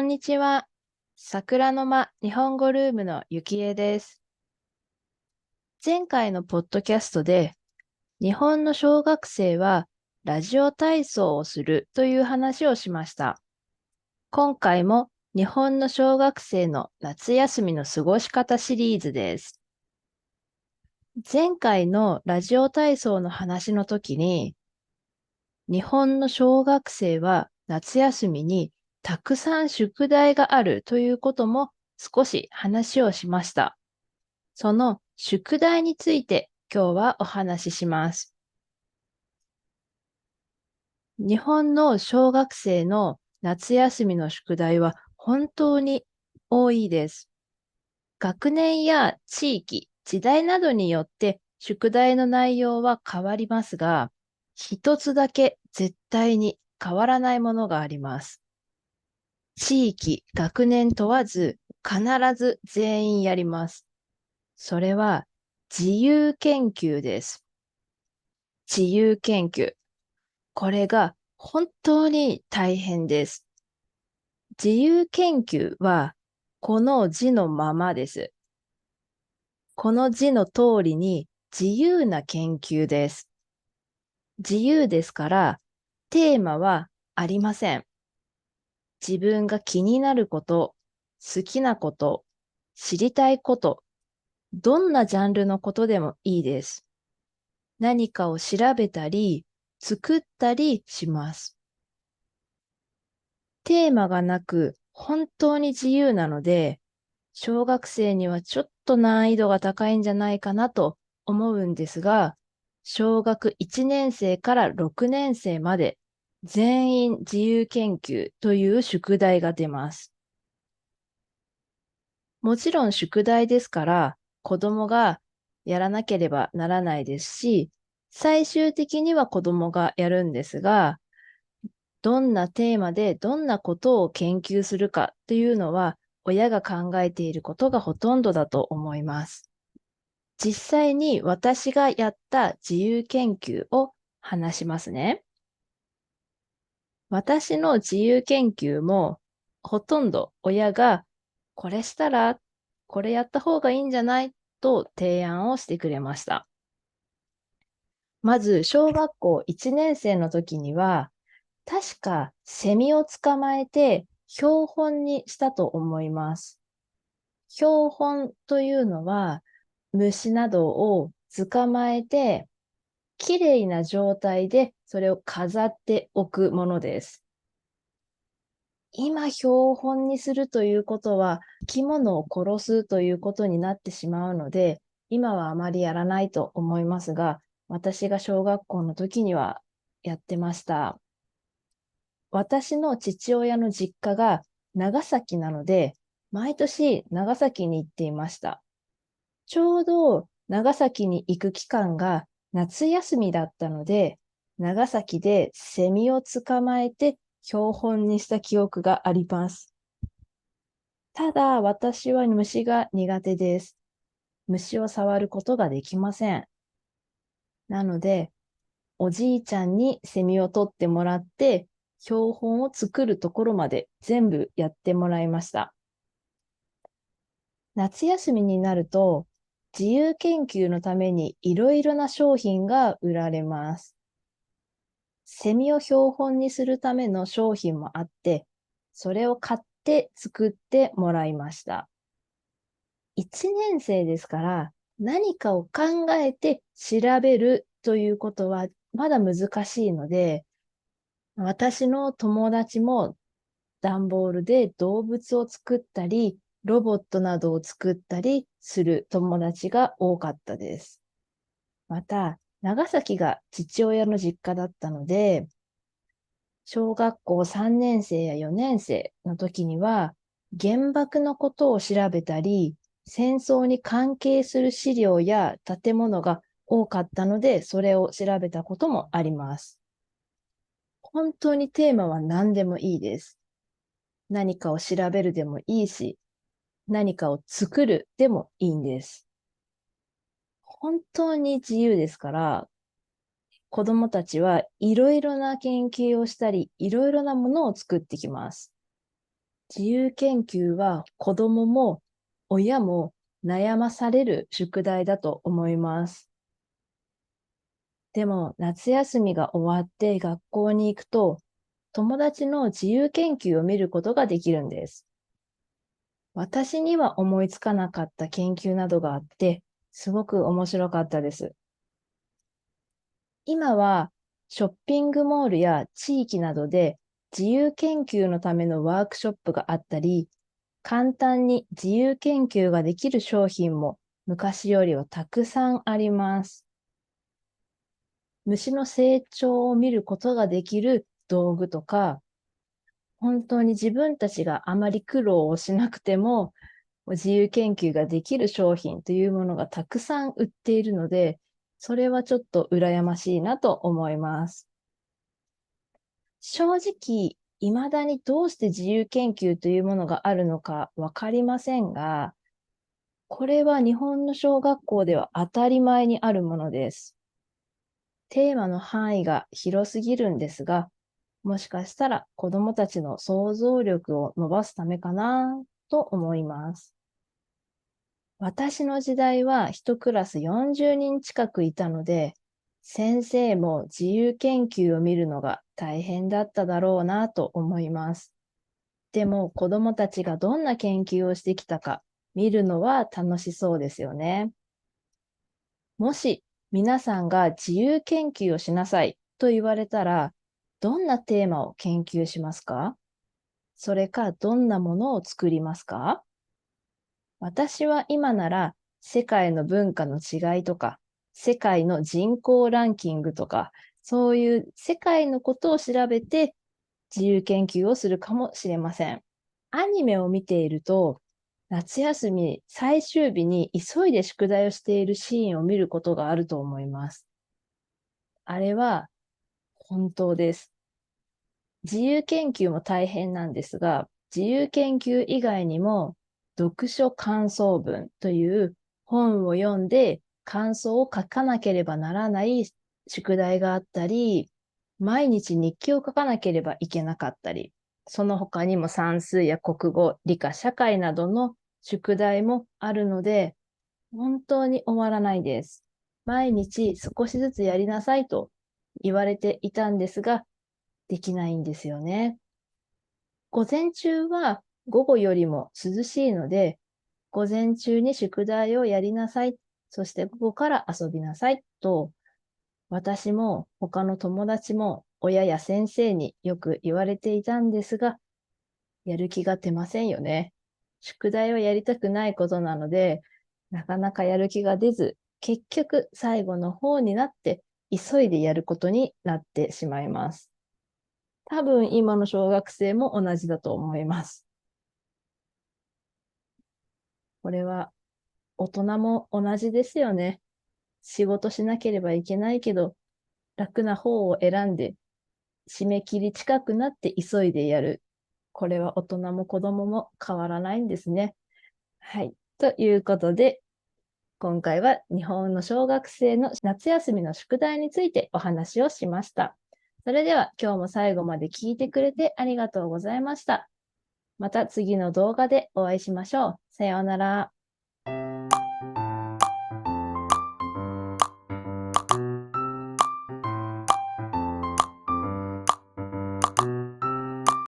んにちは。桜の間日本語ルームのゆきえです。前回のポッドキャストで、日本の小学生はラジオ体操をするという話をしました。今回も日本の小学生の夏休みの過ごし方シリーズです。前回のラジオ体操の話の時に、日本の小学生は夏休みにたくさん宿題があるということも少し話をしました。その宿題について今日はお話しします。日本の小学生の夏休みの宿題は本当に多いです。学年や地域、時代などによって宿題の内容は変わりますが、一つだけ絶対に変わらないものがあります。地域、学年問わず必ず全員やります。それは自由研究です。自由研究。これが本当に大変です。自由研究はこの字のままです。この字の通りに自由な研究です。自由ですからテーマはありません。自分が気になること、好きなこと、知りたいこと、どんなジャンルのことでもいいです。何かを調べたり、作ったりします。テーマがなく、本当に自由なので、小学生にはちょっと難易度が高いんじゃないかなと思うんですが、小学1年生から6年生まで全員自由研究という宿題が出ます。もちろん宿題ですから、子供がやらなければならないですし、最終的には子供がやるんですが、どんなテーマでどんなことを研究するかというのは、親が考えていることがほとんどだと思います。実際に私がやった自由研究を話しますね。私の自由研究もほとんど親がこれしたら、これやった方がいいんじゃないと提案をしてくれました。まず小学校1年生の時には確かセミを捕まえて標本にしたと思います。標本というのは虫などを捕まえてきれいな状態でそれを飾っておくものです。今標本にするということは生き物を殺すということになってしまうので、今はあまりやらないと思いますが、私が小学校の時にはやってました。私の父親の実家が長崎なので、毎年長崎に行っていました。ちょうど長崎に行く期間が夏休みだったので、長崎でセミを捕まえて標本にした記憶があります。ただ、私は虫が苦手です。虫を触ることができません。なので、おじいちゃんにセミを取ってもらって、標本を作るところまで全部やってもらいました。夏休みになると、自由研究のためにいろいろな商品が売られます。セミを標本にするための商品もあって、それを買って作ってもらいました。1年生ですから、何かを考えて調べるということはまだ難しいので、私の友達も段ボールで動物を作ったり、ロボットなどを作ったりする友達が多かったです。また、長崎が父親の実家だったので、小学校3年生や4年生の時には、原爆のことを調べたり、戦争に関係する資料や建物が多かったので、それを調べたこともあります。本当にテーマは何でもいいです。何かを調べるでもいいし、何かを作るでもいいんです。本当に自由ですから、子供たちはいろいろな研究をしたり、いろいろなものを作ってきます。自由研究は子供も親も悩まされる宿題だと思います。でも夏休みが終わって学校に行くと、友達の自由研究を見ることができるんです。私には思いつかなかった研究などがあって、すごく面白かったです。今はショッピングモールや地域などで自由研究のためのワークショップがあったり、簡単に自由研究ができる商品も昔よりはたくさんあります。虫の成長を見ることができる道具とか、本当に自分たちがあまり苦労をしなくても自由研究ができる商品というものがたくさん売っているので、それはちょっと羨ましいなと思います。正直、未だにどうして自由研究というものがあるのかわかりませんが、これは日本の小学校では当たり前にあるものです。テーマの範囲が広すぎるんですが、もしかしたら子どもたちの想像力を伸ばすためかなと思います。私の時代は一クラス40人近くいたので、先生も自由研究を見るのが大変だっただろうなと思います。でも子どもたちがどんな研究をしてきたか見るのは楽しそうですよね。もし皆さんが自由研究をしなさいと言われたら、どんなテーマを研究しますか？それかどんなものを作りますか？私は今なら世界の文化の違いとか、世界の人口ランキングとか、そういう世界のことを調べて自由研究をするかもしれません。アニメを見ていると、夏休み最終日に急いで宿題をしているシーンを見ることがあると思います。あれは本当です。自由研究も大変なんですが、自由研究以外にも、読書感想文という本を読んで感想を書かなければならない宿題があったり、毎日日記を書かなければいけなかったり、その他にも算数や国語、理科、社会などの宿題もあるので、本当に終わらないです。毎日少しずつやりなさいと言われていたんですが、できないんですよね。午前中は午後よりも涼しいので、午前中に宿題をやりなさい。そして午後から遊びなさいと、私も他の友達も親や先生によく言われていたんですが、やる気が出ませんよね。宿題はやりたくないことなので、なかなかやる気が出ず、結局最後の方になって急いでやることになってしまいます。多分今の小学生も同じだと思います。これは大人も同じですよね。仕事しなければいけないけど、楽な方を選んで、締め切り近くなって急いでやる。これは大人も子供も変わらないんですね。はい。ということで、今回は日本の小学生の夏休みの宿題についてお話をしました。それでは今日も最後まで聞いてくれてありがとうございました。また次の動画でお会いしましょう。さようなら。